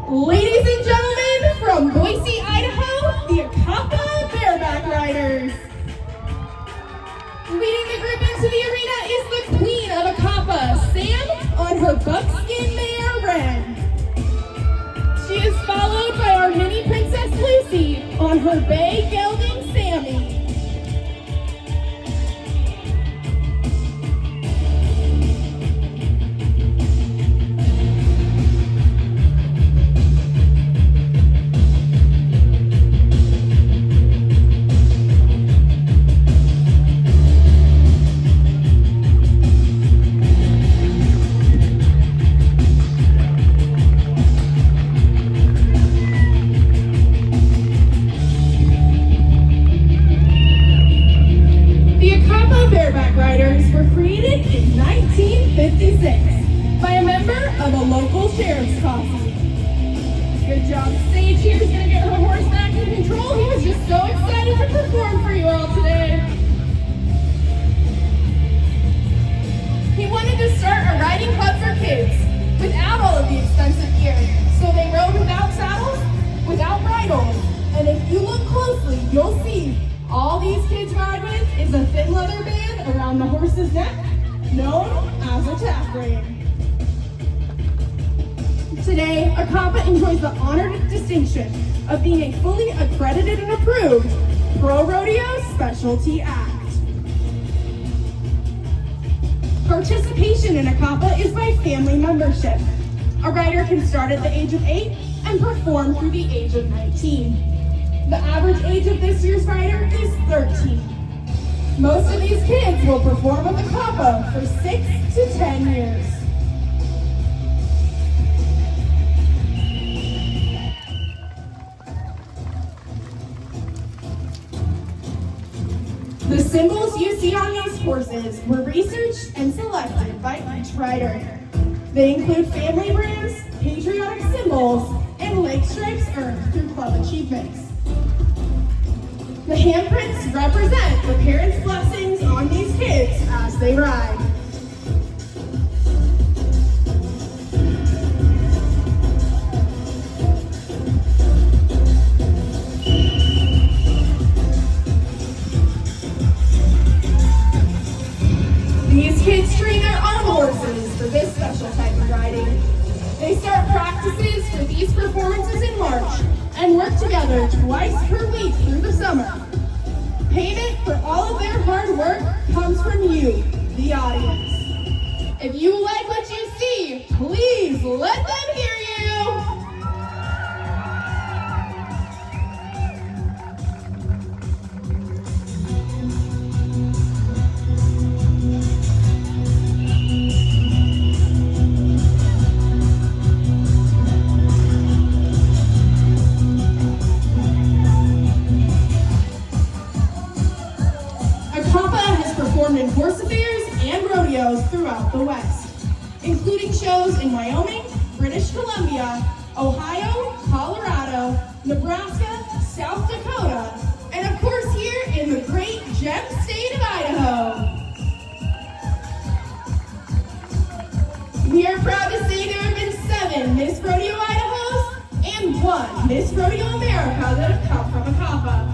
Ladies and gentlemen, from Boise, Idaho, the EhCapa Bareback Riders. Leading the group into the arena is the queen of EhCapa, Sam, on her buckskin mare, Ren. She is followed by our mini princess, Lucy, on her bay gelding, Sammy. By a member of a local sheriff's posse. Good job. Sage here is going to get her horse back in control. He was just so excited to perform for you all today. He wanted to start a riding club for kids without all of the expensive gear. So they rode without saddles, without bridles. And if you look closely, you'll see all these kids ride with is a thin leather band around the horse's neck, known as a tack rein. Today, EhCapa enjoys the honored distinction of being a fully accredited and approved Pro Rodeo Specialty Act. Participation in EhCapa is by family membership. A rider can start at the age of 8 and perform through the age of 19. The average age of this year's rider is 13. Most of these kids will perform with EhCapa for 6 to 10 years. The symbols you see on these horses were researched and selected by each rider. They include family brands, patriotic symbols, and leg stripes earned through club achievements. The handprints represent the parents' blessings on these kids as they ride. These kids train their own horses for this special type of riding. They start practices for these performances in March and work together twice per week through the summer. Payment for all of their hard work comes from you, the audience. If you like what you see, please let them hear you. In horse affairs and rodeos throughout the West, including shows in Wyoming, British Columbia, Ohio, Colorado, Nebraska, South Dakota, and of course here in the great gem state of Idaho. We are proud to say there have been 7 Miss Rodeo Idahos and 1 Miss Rodeo America that have come from EhCapa.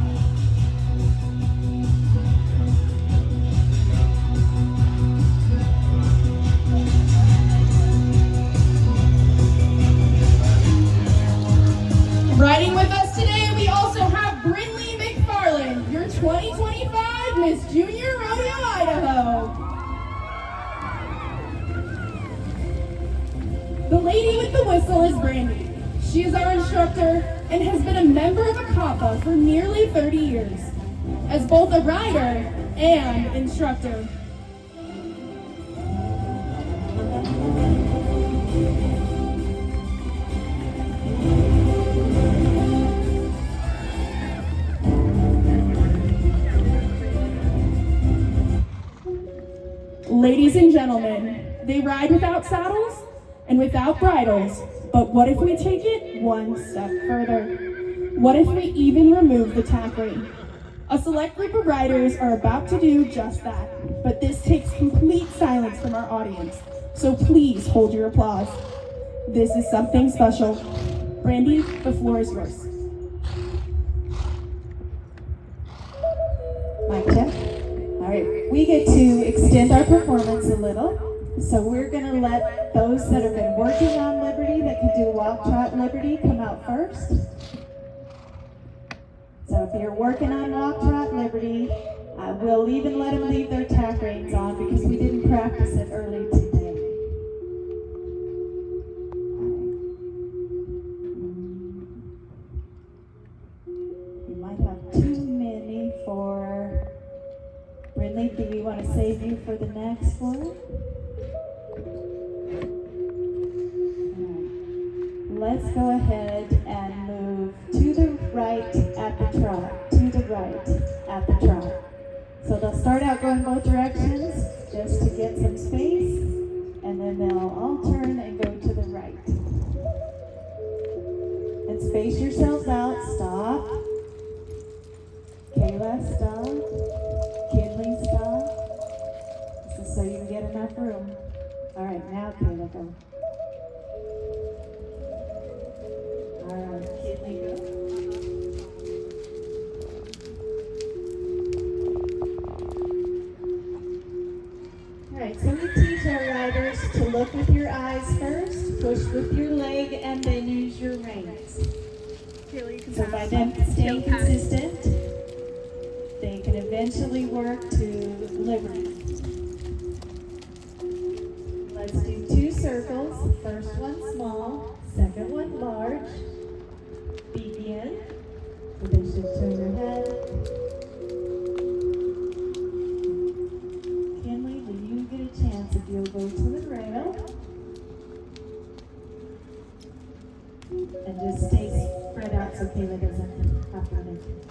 Riding with us today, we also have Brinley McFarland, your 2025 Miss Junior Rodeo Idaho. The lady with the whistle is Brandy. She is our instructor and has been a member of EhCapa for nearly 30 years, as both a rider and instructor. Ladies and gentlemen, they ride without saddles and without bridles, but what if we take it one step further? What if we even remove the tack rein? A select group of riders are about to do just that, but this takes complete silence from our audience, so please hold your applause. This is something special. Brandy, the floor is yours. Mic check. All right, we get to extend our performance a little. So we're gonna let those that have been working on Liberty, that can do walk, trot, Liberty, come out first. So if you're working on walk, trot, Liberty, we'll even let them leave their tack reins on because we didn't practice it early today. You might have too many for Brindley. Do we want to save you for the next one? Let's go ahead and move to the right at the trot, to the right at the trot. So they'll start out going both directions just to get some space, and then they'll all turn and go to the right. And space yourselves out, stop. Kayla, stop. Kinley, stop. This is so you can get enough room. All right, now Kayla, go. Kinley, go. Alright, so we teach our riders to look with your eyes first, push with your leg, and then use your reins. So by them staying consistent, they can eventually work to Liberty. Let's do 2 circles. First one small, second one large. Begin. So they should turn their head. Kinley, do you get a chance if you'll go to the rail? And just stay spread out so Kayla doesn't have to run into it.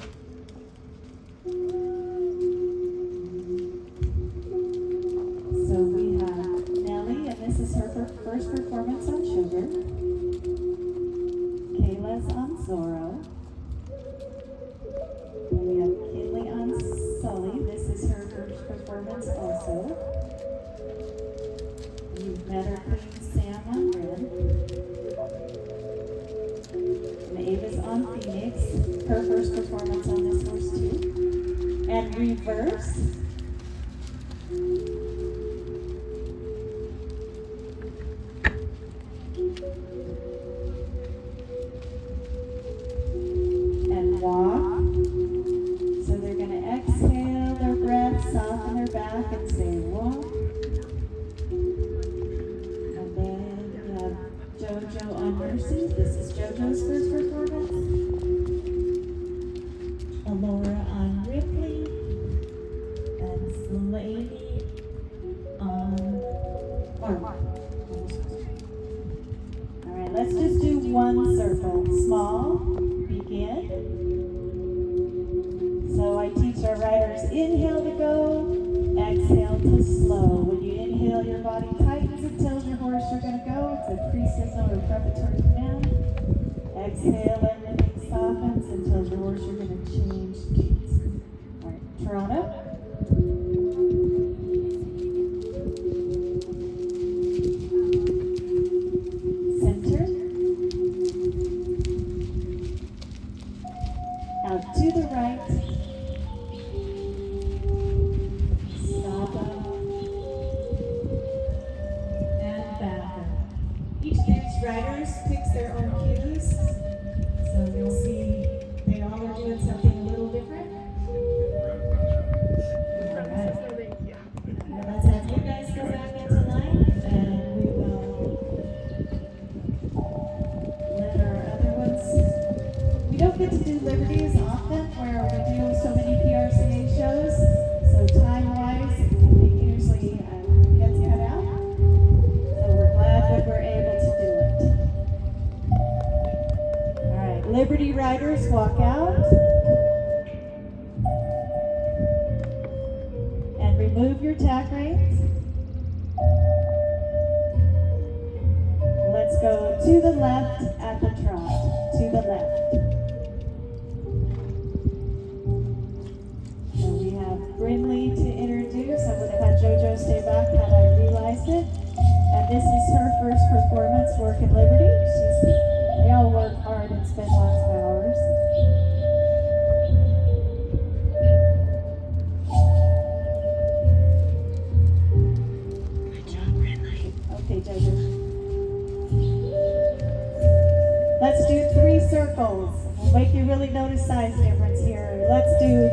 So we have Nellie, and this is her first performance on Sugar. Kayla's on Zorro. And we have Kinley on Sully. This is her first performance also. You've met her Queen Sam on Red. And Ava's on Phoenix. Her first performance on this horse too. And Reverse. And walk. So they're going to exhale their breath, soften their back, and say walk. And then we have JoJo on Mercy. This is JoJo's first performance. Alora on Ripley. And Slaney on Mark. All right, let's just do 1 circle. Small, begin. So I teach our riders inhale to go, exhale to slow. When you inhale, your body tightens and tells your horse you're going to go. It's a pre-signal or preparatory command. Exhale, everything softens and tells your horse you're going to change gaits. All right, Toronto. Center. Out to the right. Stop up. And back up. Each of these riders picks their own cues. So you'll see they all are doing something a little different. Alright. Let's have you guys go back into line, and we will let our other ones. We don't get to do Liberties often where we do so many PRCA shows, so time-wise, it usually gets cut out. So we're glad that we're able to do it. All right, Liberty riders walk out and remove your tack reins. Let's go to the left at the trot, to the left. So we have Brindley to introduce. I would have had JoJo stay back had I realized it. And this is her first performance working Liberty. They all work hard. Let's do 3 circles. We'll make you really notice size difference here. Let's do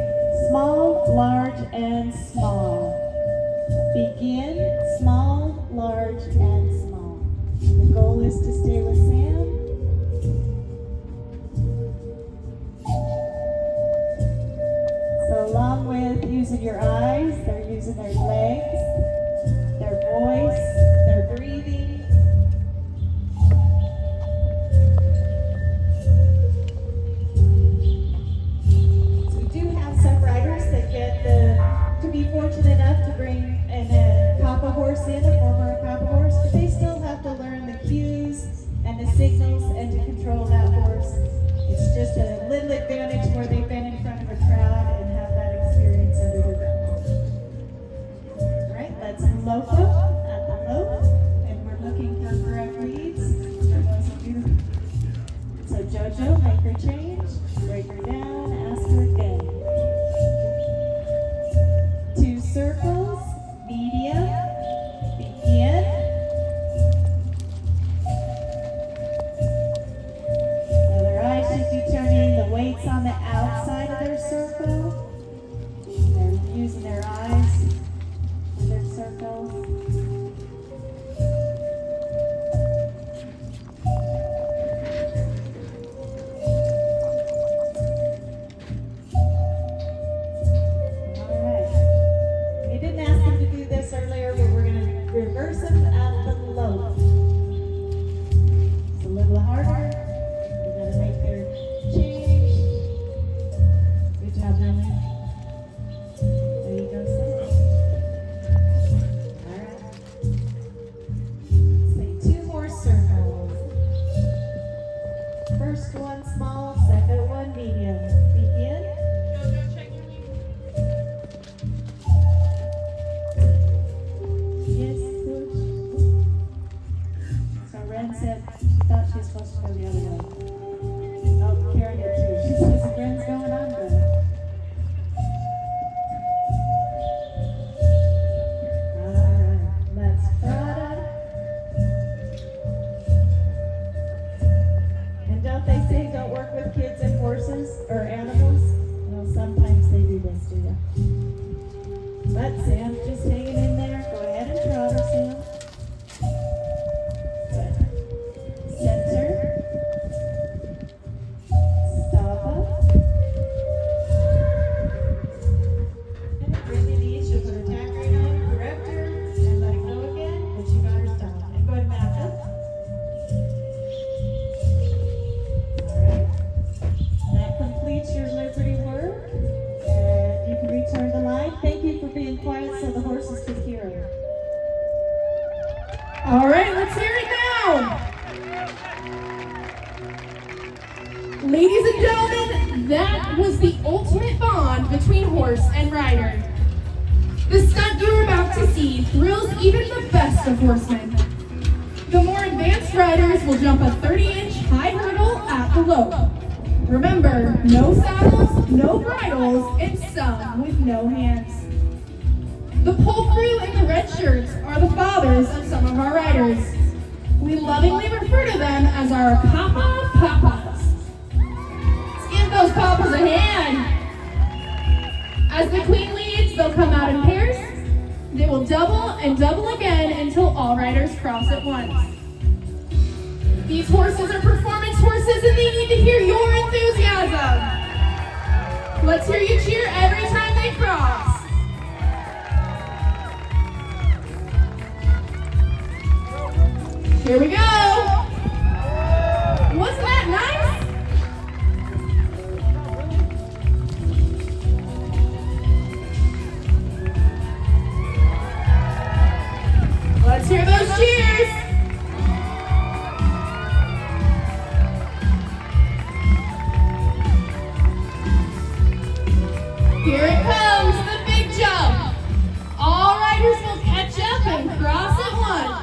small, large, and small. Begin, small, large, and small. The goal is to stay with Sam. So along with using your eyes, they're using their legs, their voice, their breathing. So we do have some riders that get to be fortunate enough to bring an AAPA horse in, a former AAPA horse, but they still have to learn the cues and the signals and to control that horse. It's just a little advantage where they've been in front of a crowd and have that experience under their belt. All right, let's loco at the lope, and we're looking for correct leads for those of you. So JoJo, make her change, break her down, ask her again. 2 circles, medium, begin. Now their eyes should be turning, the weight's on the outside of their circle. They're using their eyes in their circle. All right. We didn't ask them to do this earlier, but we're going to reverse them at the lope. It's a little harder. We got to make their change. Good job, Lily. There you go, Sam. All right. Let's make 2 more circles. First one small, second one medium. Begin. Yes, coach. So Ren said she thought she was supposed to go the other way. Oh, Karen did too. She says Ren's going on good. Alright, let's Prada. And don't they say don't work with kids and horses or animals? Well, sometimes they do this, do you? But Sam's just hanging in there. Go ahead and trot her, Sam. Good. Center. Stop up. And bring the knees. She'll put her tack right on, correct her, and let it go again. But she got her stop. And go ahead and back up. Alright. That completes your Liberty work. And you can return the line. Thank you for being quiet so the horses could hear her. All right, let's hear it now. Ladies and gentlemen, that was the ultimate bond between horse and rider. The stunt you're about to see thrills even the best of horsemen. The more advanced riders will jump a 30-inch high hurdle at the lope. Remember, no saddles, no bridles, and some with no hands. The pole crew in the red shirts are the fathers of some of our riders. We lovingly refer to them as our Papa Papas. Let's give those papas a hand. As the queen leads, they'll come out in pairs. They will double and double again until all riders cross at once. These horses are performance horses and they need to hear your enthusiasm. Let's hear you cheer every time they cross. Here we go. Wasn't that nice? Let's hear those cheers. Here it comes, the big jump. All riders will catch up and cross at once.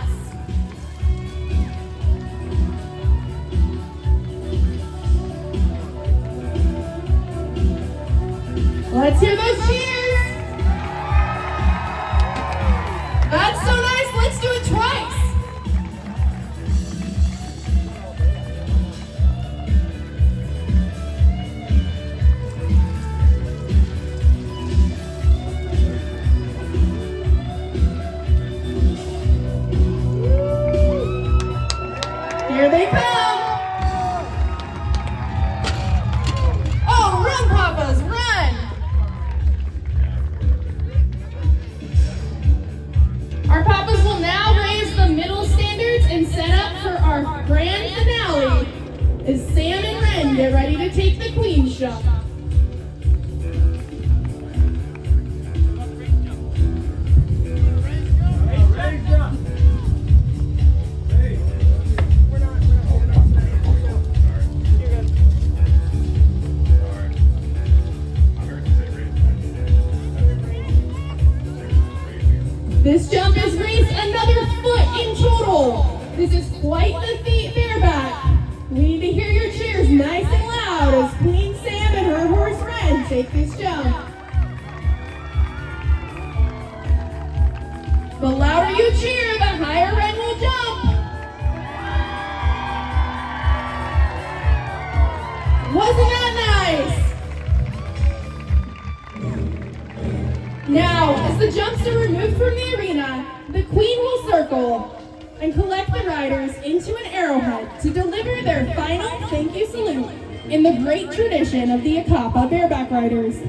Let's hear those cheers. That's so nice. Let's do it twice. as Sam and Ren get ready to take the Queen's jump. This jump is raised another foot in total. This is quite the feat bareback. We need to hear your cheers nice and loud as Queen Sam and her horse Ren take this jump. The louder you cheer, the higher Ren will jump. Wasn't that nice? Now, as the jumps are removed from the arena, the Queen will circle and collect the riders into an arrowhead to deliver their final thank you salute in the great tradition of the EhCapa Bareback Riders.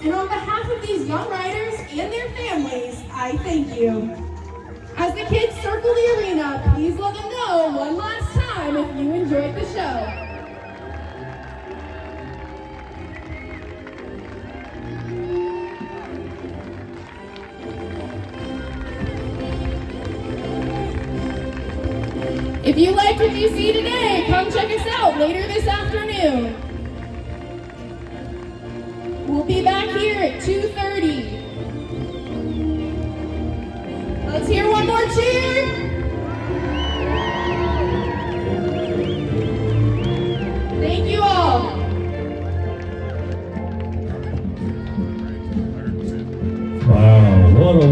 And on behalf of these young riders and their families, I thank you. As the kids circle the arena, please let them know one last time if you enjoyed the show. If you liked what you see today, come check us out later this afternoon. We'll be back here at 2:30. Let's hear one more cheer. Thank you all. Wow, what a